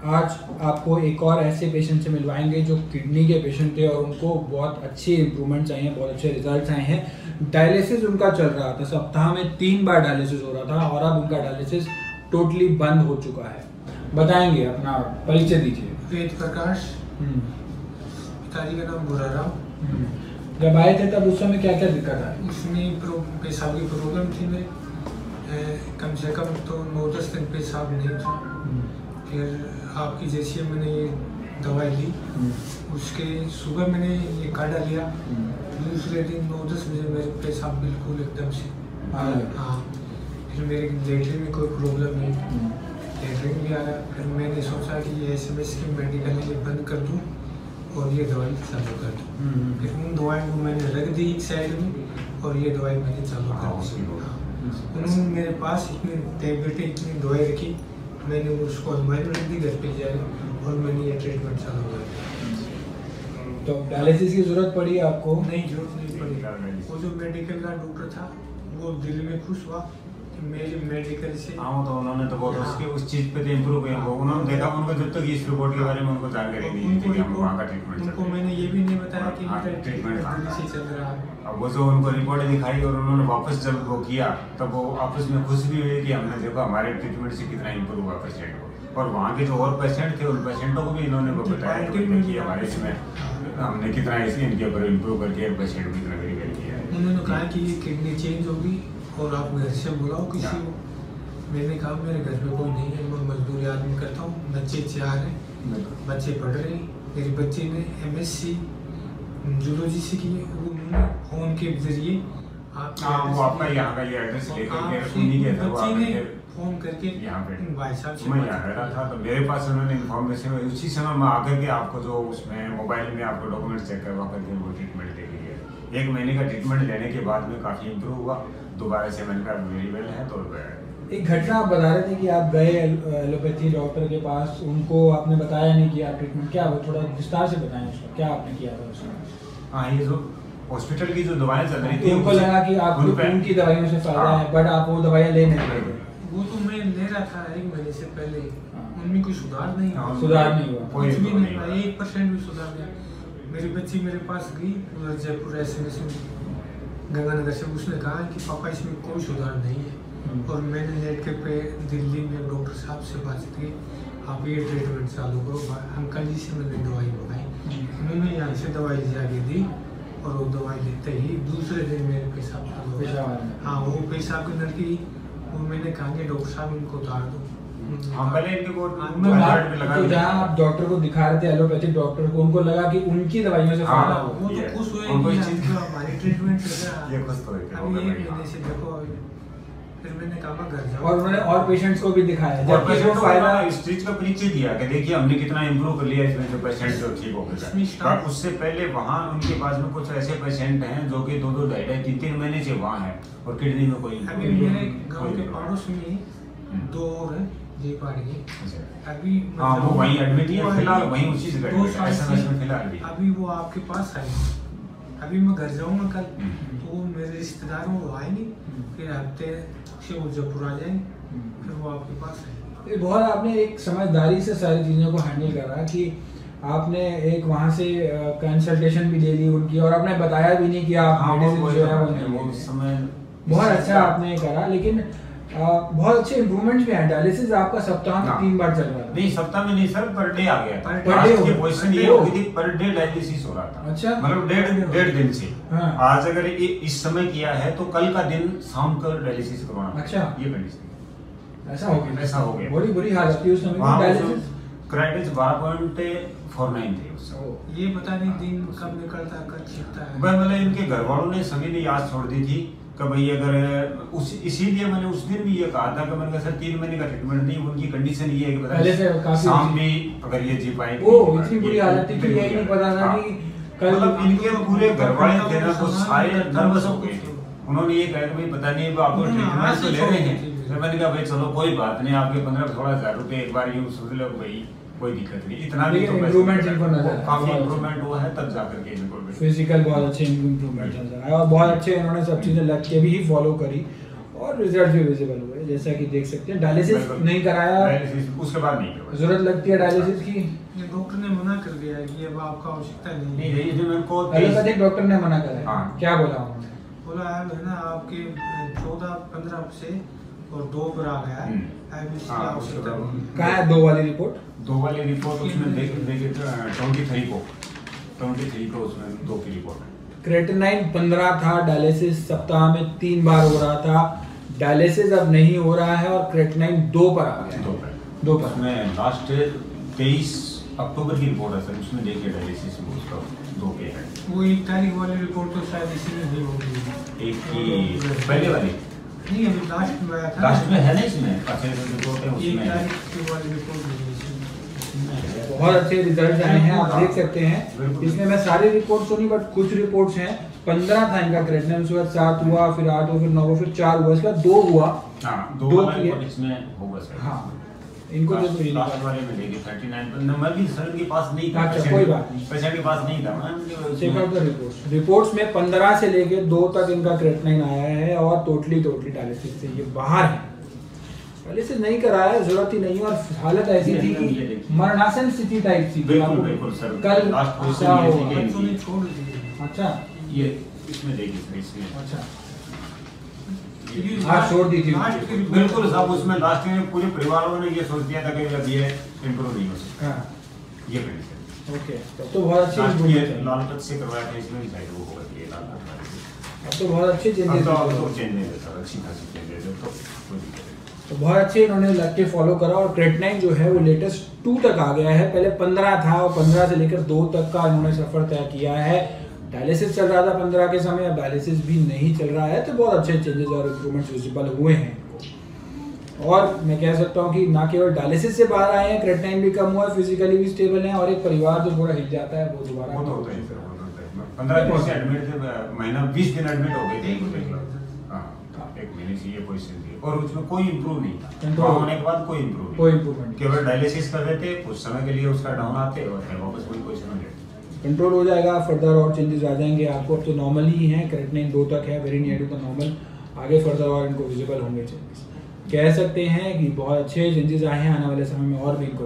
आज आपको एक और ऐसे पेशेंट से मिलवाएंगे जो किडनी के पेशेंट थे और उनको बहुत अच्छे इंप्रूवमेंट्स आए हैं, बहुत अच्छे रिजल्ट्स आए हैं। डायलिसिस उनका चल रहा था, सप्ताह में 3 बार डायलिसिस हो रहा था और अब उनका डायलिसिस टोटली बंद हो चुका है। बताएंगे, अपना परिचय दीजिए। वेद प्रकाश, पिताजी का नाम बुराराव। जब आए थे तब उस समय क्या क्या दिक्कत आई? उसमें पेशाब की प्रॉब्लम थी मेरे, कम से कम तो 9-10 दिन पेशाब नहीं था। फिर आपकी जैसी मैंने ये दवाई ली, उसके सुबह मैंने ये काढ़ा लिया, दूसरे दिन 9-10 बजे मेरे पेशाब बिल्कुल एकदम से हाँ। फिर मेरे लेटरिन में कोई प्रॉब्लम नहीं, लेटरिन भी आ रहा। फिर मैंने सोचा कि ये SMS की मेडिकल ये बंद कर दूँ और ये दवाई चालू कर दूँ। फिर उन दवाई को मैंने रख दी एक साइड में और ये दवाई मैंने चालू कर दी। उन्होंने मेरे पास इतनी टैबलेटें, इतनी दवाई रखी, मैंने उसको अलमारी में रख दी, घर पे जाए और मैंने ये ट्रीटमेंट चालू कर दिया। तो डायलिसिस की जरूरत पड़ी आपको? नहीं, जरूरत नहीं पड़ी। वो जो मेडिकल का डॉक्टर था वो दिल में खुश हुआ कि मेरे मेडिकल से तो उन्होंने तो बहुत उसके उस चीज पे तो इम्प्रूव किया। उन्होंने देखा, उनको जब तक इस रिपोर्ट के बारे में उनको जानकारी नहीं थी कि हम वहाँ का ट्रीटमेंट उनको मैंने ये भी नहीं बताया कि मेरा ट्रीटमेंट दिल्ली से चल रहा है। अब वो जो उनको रिपोर्ट दिखाई और उन्होंने वापस जब वो किया तब वो आपस में खुश भी हुए कि हमने देखा हमारे ट्रीटमेंट से कितना इम्प्रूव हुआ पेशेंट को। और वहाँ के जो और पेशेंट थे उन पेशेंटों को भी इन्होंने बताया कि हमारे इसमें हमने कितना इनके ऊपर इम्प्रूव करके पेशेंट भी कितना वेरीफाई किया। उन्होंने कहा कि ये किडनी चेंज होगी और आप घर से बुलाओ किसी को। मैंने कहा मेरे घर में कोई नहीं है, मैं मजदूरी आदमी करता हूँ, बच्चे 4 हैं, बच्चे पढ़ रहे हैं। मेरे बच्चे ने MSc जूलॉजी से की, उन्होंने फ़ोन के जरिए वो आपका यहाँ का ये एड्रेस लेकर उन्हीं के बच्चे ने फ़ोन करके यहाँ पे भाई साहब से मैं यहाँ रहा था, तो मेरे पास उन्होंने इन्फॉर्मेशन उसी समय मैं आकर के आपको जो उसमें मोबाइल में आपको डॉक्यूमेंट चेक करवा करके वो ट्रीटमेंट दे दिया। 1 महीने का ट्रीटमेंट लेने के बाद में काफ़ी इम्प्रूव हुआ। दोबारा से मैंने कहा वेरी वेल है। तो एक घटना आप बता रहे थे कि आप गए एलोपैथी डॉक्टर के पास, उनको आपने बताया नहीं किया ट्रीटमेंट, क्या वो थोड़ा विस्तार से बताएं उसका, क्या आपने किया था उसमें? हाँ, ये जो हॉस्पिटल की जो दवाएं चल रही थी उनको लगा कि आपको उनकी दवाइयों से फायदा है, बट आप वो दवाइयाँ ले नहीं रहे थे। वो तो मैं ले रहा था 1 महीने से पहले, उनमें कोई सुधार नहीं हुआ। सुधार नहीं हुआ, कुछ भी नहीं हुआ, 1% भी सुधार नहीं। मेरी बच्ची मेरे पास गई उधर जयपुर SMS में गंगानगर से, उसने कहा कि पापा इसमें कोई सुधार नहीं है। और मैंने नेट के पे दिल्ली में डॉक्टर साहब से बात की, आप ये ट्रीटमेंट चालू करो। अंकल जी से मैंने दवाई मंगाई, उन्होंने यहाँ से दवाई जाके दी और वो दवाई लेते ही दूसरे दिन मेरे पेशाब चालू हो गया। हाँ, वो पेशाब की नलकी वो मैंने कहा कि डॉक्टर साहब इनको उतार दो। तो जहाँ आप डॉक्टर को दिखा रहे थे एलोपैथिक डॉक्टर को, उनको लगा कि उनकी दवाइयों से फायदा हो, वो तो खुश हुए कि हमारी ट्रीटमेंट ये खुश तो है। अभी 1 महीने से देखो। फिर मैंने कहा घर जाओ, और उन्होंने और पेशेंट्स को भी दिखाया, जब पेशेंट को फायदा इस चीज का परिचय दिया कि देखिए हमने कितना इम्प्रूव कर लिया इसमें, जो पेशेंट जो ठीक हो गया। पर उससे पहले वहाँ उनके पास में कुछ ऐसे पेशेंट हैं जो कि 2-2, 2.5, 3-3 महीने से वहाँ हैं और किडनी में कोई अभी मेरे गांव के पड़ोस में 2 और हैं जी पाड़ी। अभी हाँ, वो वहीं एडमिट है फिलहाल, वहीं उसी से SMS में फिलहाल भी। अभी वो आपके पास आए, अभी मैं घर जाऊंगा कल, तो वो मेरे रिश्तेदार वो आए नहीं, फिर हफ्ते से वो जयपुर आ जाएंगे, फिर वो आपके पास आए। बहुत आपने एक समझदारी से सारी चीज़ों को हैंडल करा कि आपने एक वहाँ से कंसल्टेशन भी ले ली उनकी, और आपने बताया भी नहीं कि आप मेडिसिन जो है वो समय बहुत अच्छा आपने करा। लेकिन बहुत अच्छे इम्प्रूवमेंट्स भी हैं। डायलिसिस आपका सप्ताह में 3 बार चल रहा है? नहीं, सप्ताह में नहीं सर, पर डे आ गया था। पर डे की पोजीशन ये हो गई थी, पर डे डायलिसिस हो रहा था। अच्छा, मतलब डेढ़ दिन से। हाँ। आज अगर इस समय किया है तो कल का दिन शाम को डायलिसिस करवाना। अच्छा, ये कंडीशन ऐसा हो गया? ऐसा हो गया, बड़ी बुरी हालत थी उस समय। डायलिसिस क्राइटेरिया 12.49 थे उस समय। ये पता नहीं दिन कब निकलता कब छिपता है। मतलब इनके घर वालों ने सभी ने याद छोड़ दी थी कि भाई अगर इसीलिए मैंने उस दिन भी ये कहा था कि मैंने कहा सर 3 महीने का ट्रीटमेंट नहीं, उनकी कंडीशन ये है कि बताइए शाम भी अगर ये जी पाएंगे। वो इतनी बुरी हालत थी कि यही नहीं पता था कि कल, मतलब इनके पूरे घर वाले थे ना, तो सारे नर्वस हो गए थे। उन्होंने ये कहा कि भाई पता नहीं आप ट्रीटमेंट तो ले रहे हैं। तो मैंने कहा भाई चलो कोई बात नहीं, आपके 15-16 रुपए एक बार यूँ सोच लो भाई, कोई दिक्कत नहीं। इतना भी तो इम्प्रूवमेंट इनको नजर काफी इम्प्रूवमेंट हुआ है, तब जाकर के इनको फिजिकल बहुत अच्छे इम्प्रूवमेंट नजर आया और बहुत अच्छे इन्होंने सब चीज़ें लग के भी फॉलो करी। और रिजल्ट भी विजिबल हुए, जैसा कि देख सकते हैं। डायलिसिस नहीं कराया, उसके बाद नहीं किया। जरूरत लगती है डायलिसिस की? डॉक्टर ने मना कर दिया है कि अब आपका आवश्यकता नहीं है। जो मेरे को एलोपैथिक डॉक्टर ने मना करा है। हाँ। क्या बोला उन्होंने? बोला है ना आपके 14-15 से और 2 पर आ गया है, आवश्यकता नहीं। कहाँ है 2 वाली रिपोर्ट? 2 वाली रिपोर्ट उसमें देखिए 23 को उसमें 2 की रिपोर्ट है। क्रेटिनाइन 15 था, डायलिसिस सप्ताह में 3 बार हो रहा था, डायलिसिस अब नहीं हो रहा है और क्रेटिनाइन 2 पर आ गया। 2 पर। उसमें लास्ट 23 अक्टूबर की रिपोर्ट है सर, उसमें देखिए डायलिसिस में उसका 2 पे है। वो 1 तारीख वाली रिपोर्ट तो शायद इसी में भी होगी। एक की पहले वाली नहीं, अभी लास्ट में आया था। लास्ट में है ना इसमें अच्छा रिपोर्ट है उसमें। 1 तारीख की वाली रिपोर्ट है। बहुत अच्छे रिजल्ट आए हैं, आप देख सकते हैं। इसमें मैं सारी रिपोर्ट सुनी, बट कुछ रिपोर्ट्स हैं। 15 था इनका क्रेटिनाइन, उसके बाद 7 हुआ, फिर 8 हुआ, फिर 9 हुआ, फिर 4 हुआ, इसके बाद 2 हुआ। हाँ, 2 की इसमें होगा सर। हाँ, इनको जो तो लास्ट वाले में देखिए 39 नंबर भी सर के पास नहीं था। अच्छा, कोई बात नहीं, पेशेंट के पास नहीं था। चेक आउट द रिपोर्ट्स में 15 से लेके 2 तक इनका क्रेटिनाइन आया है और टोटली डायलिसिस से ये बाहर है। डायलिसिस नहीं कराया, जरूरत ही नहीं, और हालत ऐसी थी कि मरणासन स्थिति टाइप थी। बिल्कुल सर। कल छोड़ दी। अच्छा, ये इसमें देखिए इसमें अच्छा हाँ, छोड़ दी थी बिल्कुल साहब। उसमें लास्ट में पूरे परिवार वालों ने ये सोच दिया था कि जब ये इम्प्रूव नहीं हो सकता। ये कंडीशन ओके, तब तो बहुत अच्छी लाल पत से करवाया था, इसमें भी शायद वो होगा ये लाल अब तो बहुत अच्छे चेंजेस चेंजेस है सर, अच्छी खासी चेंजेस है। तो बहुत अच्छे इन्होंने लग के फॉलो करा और क्रेटिनाइन जो है वो लेटेस्ट 2 तक आ गया है। पहले 15 था और 15 से लेकर 2 तक का इन्होंने सफर तय किया है। डायलिसिस चल रहा था 15 के समय, अब डायलिसिस भी नहीं चल रहा है, तो बहुत अच्छे चेंजेस और इम्प्रूवमेंट्स विजिबल हुए हैं। और मैं कह सकता हूँ कि ना केवल डायलिसिस से बाहर आए हैं, क्रेटिनाइन भी कम हुआ है, फिजिकली भी स्टेबल है, और एक परिवार जो थोड़ा हिल जाता है वो दोबारा 15 दिन से एडमिट थे, महीना 20 दिन एडमिट हो गए थे एक महीने से ये पोजीशन थी, और उसमें कोई इम्प्रूव नहीं था। कंट्रोल होने के बाद कोई इम्प्रूवमेंट, केवल डायलिसिस कर रहे थे, कुछ समय के लिए उसका डाउन आते और वापस वही पोजीशन में कंट्रोल हो जाएगा। फर्दर और चेंजेस आ जाएंगे आपको। अब तो नॉर्मल ही है, क्रेटिनाइन 2 तक है, very near to the normal. आगे फर्दर और इनको विजिबल होंगे चेंजेस। कह सकते हैं कि बहुत अच्छे चेंजेस आए हैं, आने वाले समय में और भी इनको